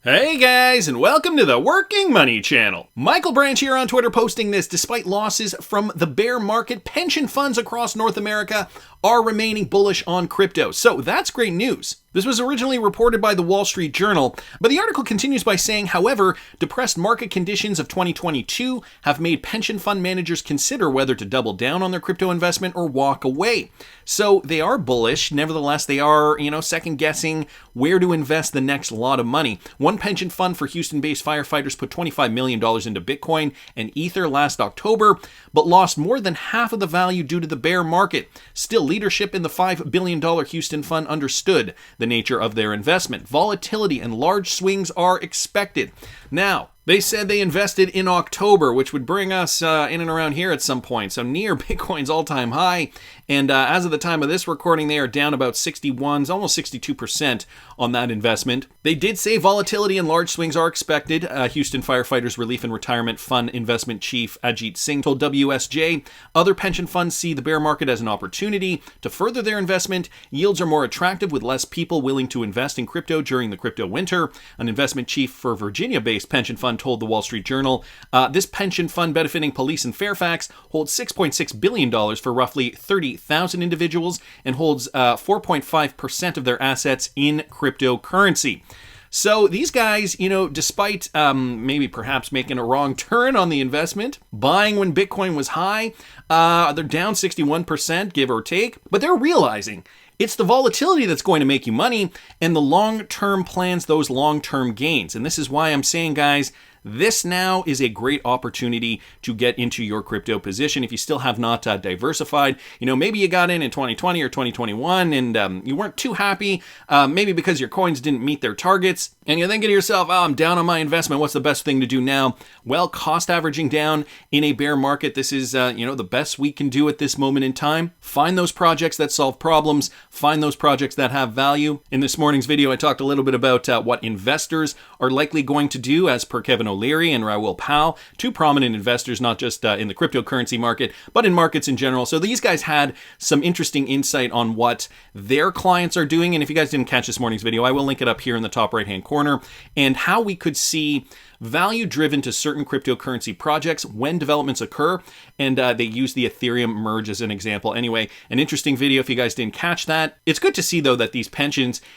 Hey guys, and welcome to the Working Money channel. Michael Branch here on Twitter posting this. Despite losses from the bear market, pension funds across North America are remaining bullish on crypto. So that's great news. This was originally reported by the Wall Street Journal, but the article continues by saying, however, depressed market conditions of 2022 have made pension fund managers consider whether to double down on their crypto investment or walk away. So they are bullish. Nevertheless, they are, second guessing where to invest the next lot of money. One pension fund for Houston-based firefighters put $25 million into Bitcoin and Ether last October, but lost more than half of the value due to the bear market. Still, leadership in the $5 billion Houston fund understood the nature of their investment. Volatility and large swings are expected. Now, they said they invested in October, which would bring us in and around here at some point, so near Bitcoin's all-time high. And as of the time of this recording, they are down about 61, almost 62% on that investment. They did say volatility and large swings are expected. Houston Firefighters Relief and Retirement Fund Investment Chief Ajit Singh told WSJ, other pension funds see the bear market as an opportunity to further their investment. Yields are more attractive with less people willing to invest in crypto during the crypto winter. An investment chief for Virginia-based pension fund told the Wall Street Journal, this pension fund benefiting police in Fairfax holds $6.6 billion for roughly 30,000 individuals and holds 4.5% of their assets in cryptocurrency. So these guys, despite maybe perhaps making a wrong turn on the investment, buying when Bitcoin was high, they're down 61%, give or take, but they're realizing it's the volatility that's going to make you money and the long-term plans, those long-term gains. And this is why I'm saying, guys, this now is a great opportunity to get into your crypto position. If you still have not diversified, maybe you got in 2020 or 2021 and you weren't too happy, maybe because your coins didn't meet their targets, and you're thinking to yourself, I'm down on my investment. What's the best thing to do now? Well, cost averaging down in a bear market, this is, the best we can do at this moment in time. Find those projects that solve problems. Find those projects that have value. In this morning's video, I talked a little bit about what investors are likely going to do as per Kevin O'Leary and Raul Powell, two prominent investors, not just in the cryptocurrency market, but in markets in general. So these guys had some interesting insight on what their clients are doing. And if you guys didn't catch this morning's video, I will link it up here in the top right-hand corner, and how we could see value driven to certain cryptocurrency projects when developments occur. And they use the Ethereum merge as an example. Anyway, an interesting video if you guys didn't catch that. It's good to see, though, that these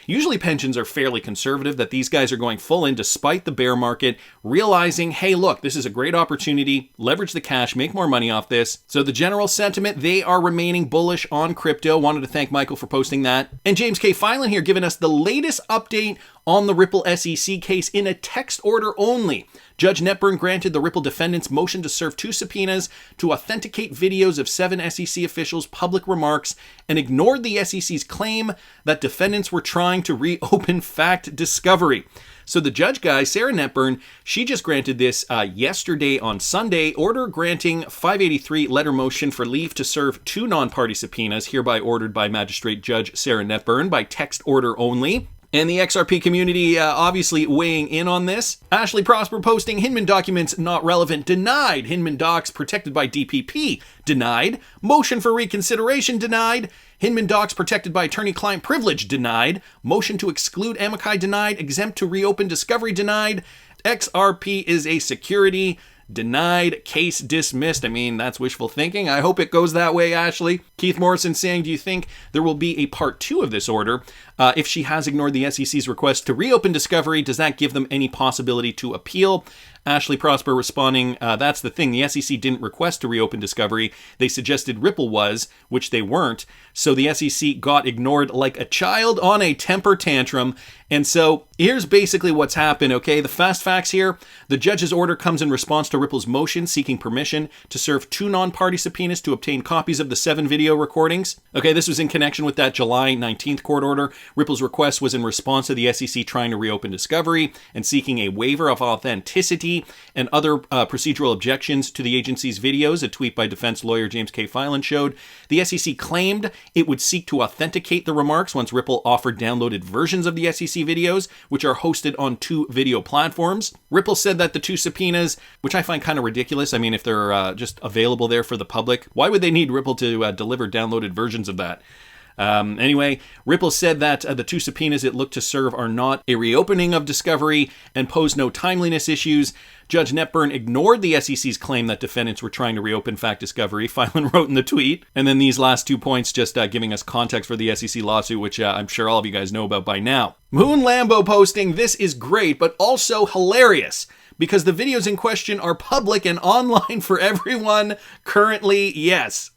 usually pensions are fairly conservative, that these guys are going full in despite the bear market, realizing, hey, look, this is a great opportunity, leverage the cash, make more money off this. So the general sentiment, they are remaining bullish on crypto. Wanted to thank Michael for posting that. And James K. Filan here giving us the latest update on the Ripple SEC case in a text order only. Judge Netburn granted the Ripple defendants motion to serve 2 subpoenas to authenticate videos of 7 SEC officials' public remarks and ignored the SEC's claim that defendants were trying to reopen fact discovery. So the judge guy, Sarah Netburn, she just granted this yesterday on Sunday, order granting 583 letter motion for leave to serve 2 non-party subpoenas, hereby ordered by Magistrate Judge Sarah Netburn by text order only. And the XRP community obviously weighing in on this. Ashley Prosper posting, Hinman documents not relevant, denied. Hinman docs protected by DPP, denied. Motion for reconsideration, denied. Hinman docs protected by attorney-client privilege, denied. Motion to exclude amici, denied. Exempt to reopen discovery, denied. XRP is a security, denied. Case dismissed. I mean, that's wishful thinking. I hope it goes that way, Ashley. Keith Morrison saying, do you think there will be a part 2 of this order? If she has ignored the SEC's request to reopen discovery, does that give them any possibility to appeal? Ashley Prosper responding, that's the thing. The SEC didn't request to reopen discovery. They suggested Ripple was, which they weren't. So the SEC got ignored like a child on a temper tantrum. And so here's basically what's happened, okay? The fast facts here. The judge's order comes in response to Ripple's motion seeking permission to serve 2 non-party subpoenas to obtain copies of the 7 video recordings. Okay, this was in connection with that July 19th court order. Ripple's request was in response to the SEC trying to reopen discovery and seeking a waiver of authenticity and other procedural objections to the agency's videos. A tweet by defense lawyer James K. Filan showed the SEC claimed it would seek to authenticate the remarks once Ripple offered downloaded versions of the SEC videos, which are hosted on 2 video platforms. Ripple said that the 2 subpoenas, which I find kind of ridiculous. I mean, if they're just available there for the public, why would they need Ripple to deliver downloaded versions of that? Anyway, Ripple said that the two subpoenas it looked to serve are not a reopening of discovery and pose no timeliness issues. Judge Netburn ignored the SEC's claim that defendants were trying to reopen fact discovery, Filan wrote in the tweet. And then these last 2 points just giving us context for the SEC lawsuit, which I'm sure all of you guys know about by now. Moon Lambo posting, "This is great, but also hilarious, because the videos in question are public and online for everyone currently, yes."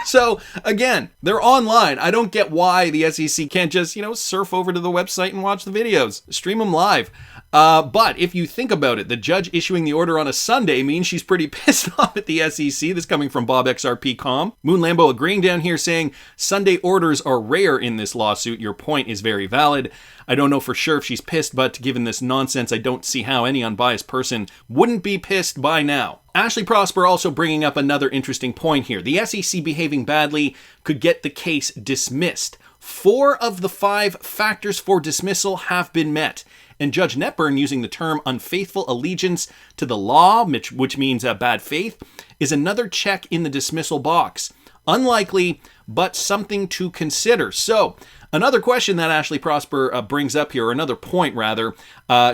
So, again, they're online. I don't get why the SEC can't just, surf over to the website and watch the videos. Stream them live. But if you think about it, the judge issuing the order on a Sunday means she's pretty pissed off at the SEC. This coming from Bob XRP.com. Moon Lambo agreeing down here saying, "Sunday orders are rare in this lawsuit. Your point is very valid. I don't know for sure if she's pissed, but given this nonsense, I don't see how any unbiased person wouldn't be pissed by now." Ashley Prosper also bringing up another interesting point here. The SEC behaving badly could get the case dismissed. 4 of the 5 factors for dismissal have been met. And Judge Netburn, using the term unfaithful allegiance to the law, which means bad faith, is another check in the dismissal box. Unlikely, but something to consider. So, another question that Ashley Prosper brings up here, or another point rather,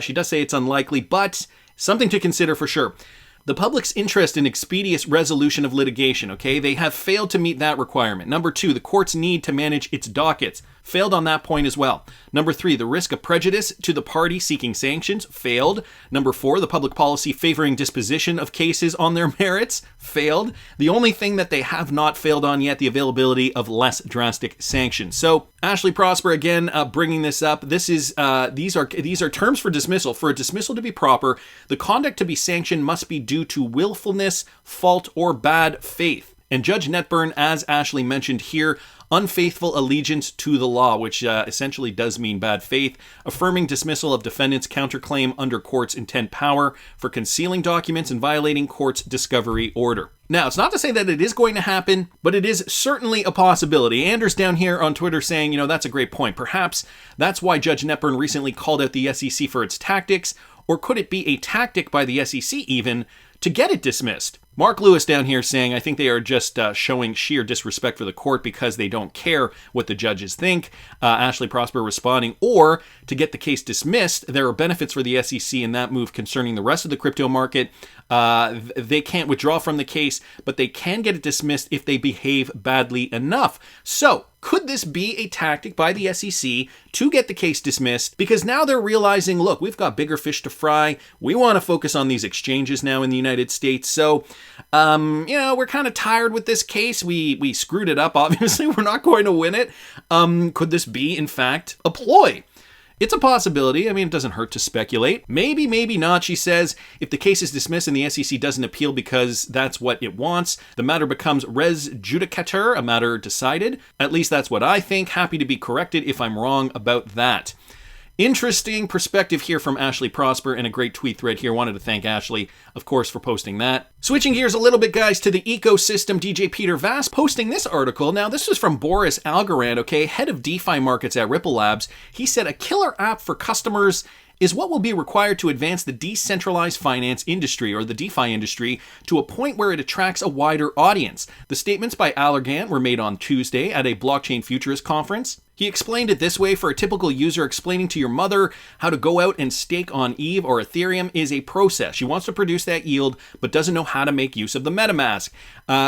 she does say it's unlikely, but something to consider for sure. The public's interest in expeditious resolution of litigation, okay? They have failed to meet that requirement. Number 2, the court's need to manage its dockets. Failed on that point as well. Number 3, the risk of prejudice to the party seeking sanctions. Failed. Number 4, the public policy favoring disposition of cases on their merits. Failed. The only thing that they have not failed on yet, the availability of less drastic sanctions. So, Ashley Prosper again bringing this up. This is these are terms for dismissal. For a dismissal to be proper, the conduct to be sanctioned must be due to willfulness, fault, or bad faith. And Judge Netburn, as Ashley mentioned here, unfaithful allegiance to the law, which essentially does mean bad faith, affirming dismissal of defendant's counterclaim under court's intent power for concealing documents and violating court's discovery order. Now, it's not to say that it is going to happen, but it is certainly a possibility. Anders down here on Twitter saying, that's a great point. Perhaps that's why Judge Netburn recently called out the SEC for its tactics, or could it be a tactic by the SEC even to get it dismissed? Mark Lewis down here saying, I think they are just showing sheer disrespect for the court because they don't care what the judges think. Ashley Prosper responding, or to get the case dismissed, there are benefits for the SEC in that move concerning the rest of the crypto market. They can't withdraw from the case, but they can get it dismissed if they behave badly enough. So, could this be a tactic by the SEC to get the case dismissed? Because now they're realizing, look, we've got bigger fish to fry. We want to focus on these exchanges now in the United States. So, we're kind of tired with this case. We screwed it up. Obviously, we're not going to win it. Could this be, in fact, a ploy? It's a possibility. I mean, it doesn't hurt to speculate. Maybe, maybe not, she says. If the case is dismissed and the SEC doesn't appeal because that's what it wants, the matter becomes res judicatur, a matter decided. At least that's what I think. Happy to be corrected if I'm wrong about that. Interesting perspective here from Ashley Prosper, and a great tweet thread here. Wanted to thank Ashley, of course, for posting that. Switching gears a little bit, guys, to the ecosystem, DJ Peter Vass posting this article. Now, this is from Boris Algorand, okay, head of DeFi markets at Ripple Labs. He said a killer app for customers is what will be required to advance the decentralized finance industry, or the DeFi industry, to a point where it attracts a wider audience. The statements by Algorand were made on Tuesday at a blockchain futurist conference. He explained it this way: for a typical user, explaining to your mother how to go out and stake on Eve or Ethereum is a process. She wants to produce that yield, but doesn't know how to make use of the MetaMask.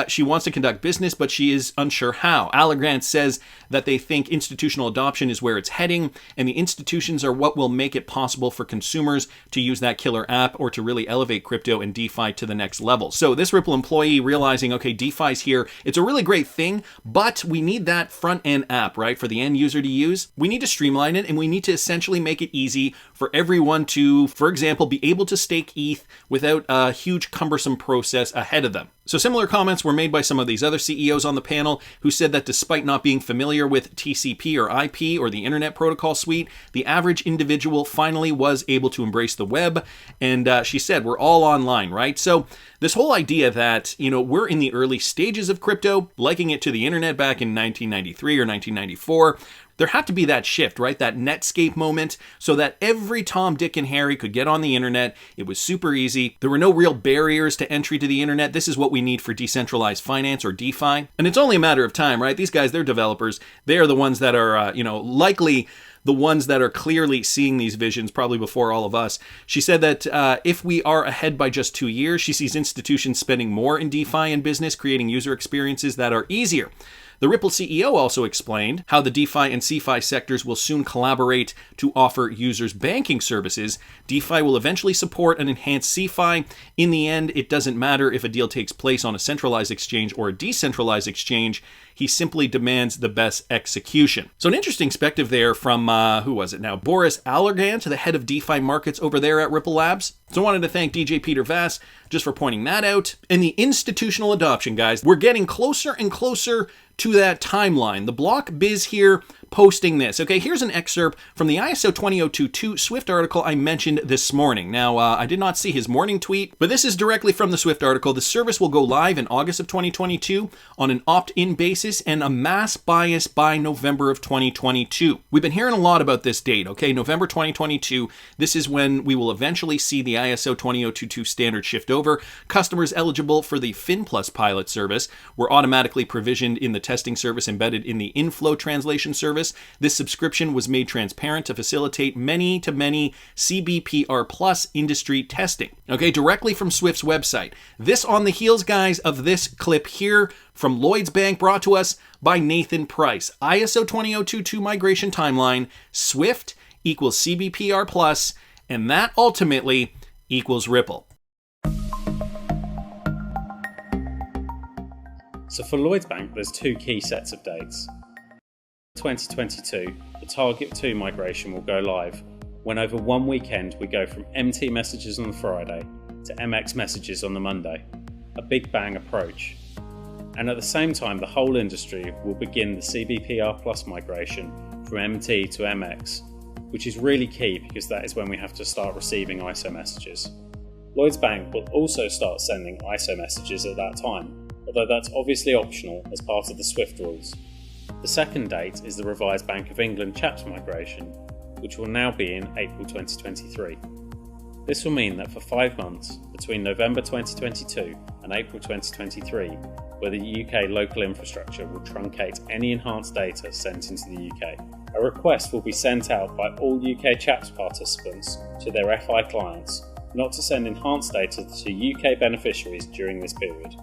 She wants to conduct business, but she is unsure how. Algorand says that they think institutional adoption is where it's heading, and the institutions are what will make it possible for consumers to use that killer app or to really elevate crypto and DeFi to the next level. So this Ripple employee realizing, okay, DeFi's here. It's a really great thing, but we need that front-end app, right, for the end user to use. We need to streamline it, and we need to essentially make it easy for everyone to, for example, be able to stake ETH without a huge cumbersome process ahead of them. So similar comments were made by some of these other CEOs on the panel who said that despite not being familiar with TCP or IP or the Internet Protocol Suite, the average individual finally was able to embrace the web. And she said, we're all online, right? So this whole idea that, we're in the early stages of crypto, liking it to the internet back in 1993 or 1994, there had to be that shift, right? That Netscape moment, so that every Tom, Dick, and Harry could get on the internet. It was super easy. There were no real barriers to entry to the internet. This is what we need for decentralized finance, or DeFi. And it's only a matter of time, right? These guys, they're developers. They are the ones that are, likely the ones that are clearly seeing these visions probably before all of us. She said that if we are ahead by just 2 years, she sees institutions spending more in DeFi and business, creating user experiences that are easier. The Ripple CEO also explained how the DeFi and CeFi sectors will soon collaborate to offer users banking services. DeFi will eventually support and enhance CeFi. In the end, it doesn't matter if a deal takes place on a centralized exchange or a decentralized exchange. He simply demands the best execution. So an interesting perspective there from, Boris Allergan, the head of DeFi markets over there at Ripple Labs. So I wanted to thank DJ Peter Vass just for pointing that out. And the institutional adoption, guys, we're getting closer and closer to that timeline. The Block Biz here posting this. Okay, here's an excerpt from the ISO 20022 Swift article I mentioned this morning. Now, I did not see his morning tweet, but this is directly from the Swift article. The service will go live in August of 2022 on an opt-in basis and a mass bias by November of 2022. We've been hearing a lot about this date, okay? November 2022. This is when we will eventually see the ISO 20022 standard shift over. Customers eligible for the FinPlus pilot service were automatically provisioned in the testing service embedded in the inflow translation service. This subscription was made transparent to facilitate many-to-many CBPR plus industry testing. Okay, directly from Swift's website. This on the heels, guys, of this clip here from Lloyds Bank, brought to us by Nathan Price. ISO 20022 migration timeline, Swift equals CBPR plus, and that ultimately equals Ripple. So for Lloyds Bank, there's two key sets of dates. 2022, the Target 2 migration will go live when over one weekend we go from MT messages on the Friday to MX messages on the Monday. A big bang approach. And at the same time, the whole industry will begin the CBPR Plus migration from MT to MX, which is really key because that is when we have to start receiving ISO messages. Lloyds Bank will also start sending ISO messages at that time, although that's obviously optional as part of the SWIFT rules. The second date is the revised Bank of England CHAPS migration, which will now be in April 2023. This will mean that for 5 months, between November 2022 and April 2023, where the UK local infrastructure will truncate any enhanced data sent into the UK, a request will be sent out by all UK CHAPS participants to their FI clients not to send enhanced data to UK beneficiaries during this period.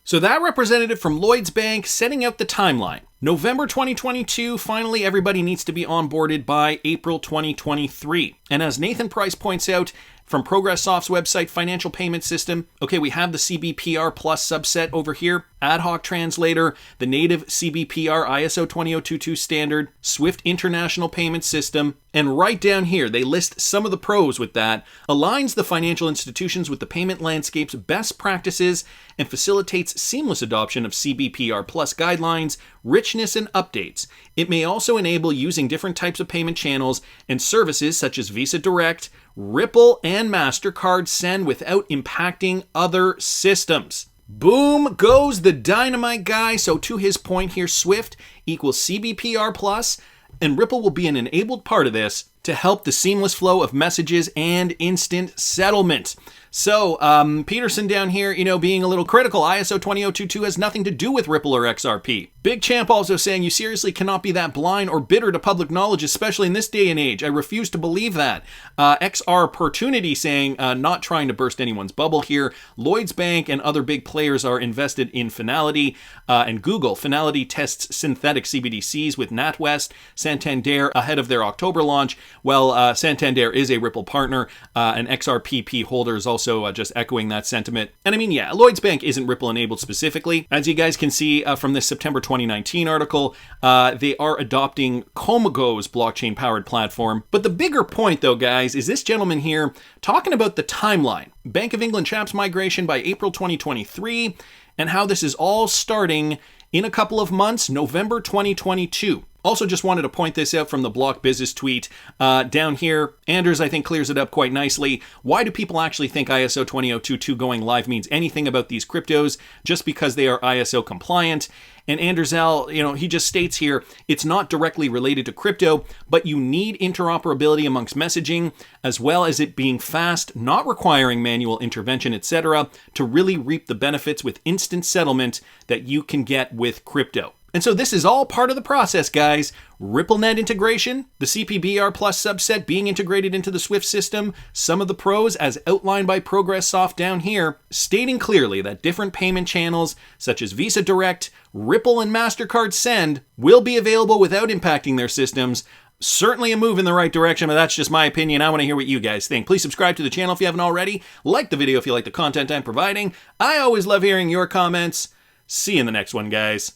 So that representative from Lloyds Bank setting out the timeline. November 2022, finally everybody needs to be onboarded by April 2023. And as Nathan Price points out, from ProgressSoft's website, financial payment system, okay, we have the CBPR Plus subset over here, ad hoc translator, the native CBPR ISO 20022 standard, Swift International Payment System, and right down here, they list some of the pros with that, aligns the financial institutions with the payment landscape's best practices, and facilitates seamless adoption of CBPR Plus guidelines, richness, and updates. It may also enable using different types of payment channels and services such as Visa Direct, Ripple, and MasterCard Send without impacting other systems. Boom goes the dynamite guy. So to his point here, Swift equals CBPR Plus, and Ripple will be an enabled part of this to help the seamless flow of messages and instant settlement. So, Peterson down here, being a little critical, ISO 20022 has nothing to do with Ripple or XRP. Big Champ also saying, you seriously cannot be that blind or bitter to public knowledge, especially in this day and age. I refuse to believe that. XR Opportunity saying, not trying to burst anyone's bubble here. Lloyds Bank and other big players are invested in Finality and Google. Finality tests synthetic CBDCs with NatWest. Santander ahead of their October launch. Well, Santander is a Ripple partner, and XRPP holders also just echoing that sentiment. And I mean, yeah, Lloyds Bank isn't Ripple enabled specifically. As you guys can see from this September 2019 article, they are adopting Komogo's blockchain-powered platform. But the bigger point, though, guys, is this gentleman here talking about the timeline. Bank of England CHAPS migration by April 2023, and how this is all starting in a couple of months, November 2022. Also, just wanted to point this out from the Block Business tweet. Down here, Anders, I think, clears it up quite nicely. Why do people actually think ISO 20022 going live means anything about these cryptos just because they are ISO compliant? And Anders L, he just states here, it's not directly related to crypto, but you need interoperability amongst messaging, as well as it being fast, not requiring manual intervention, etc., to really reap the benefits with instant settlement that you can get with crypto. And so this is all part of the process, guys. RippleNet integration, the CBPR Plus subset being integrated into the SWIFT system, some of the pros as outlined by ProgressSoft down here, stating clearly that different payment channels such as Visa Direct, Ripple, and MasterCard Send will be available without impacting their systems. Certainly a move in the right direction, but that's just my opinion. I want to hear what you guys think. Please subscribe to the channel if you haven't already. Like the video if you like the content I'm providing. I always love hearing your comments. See you in the next one, guys.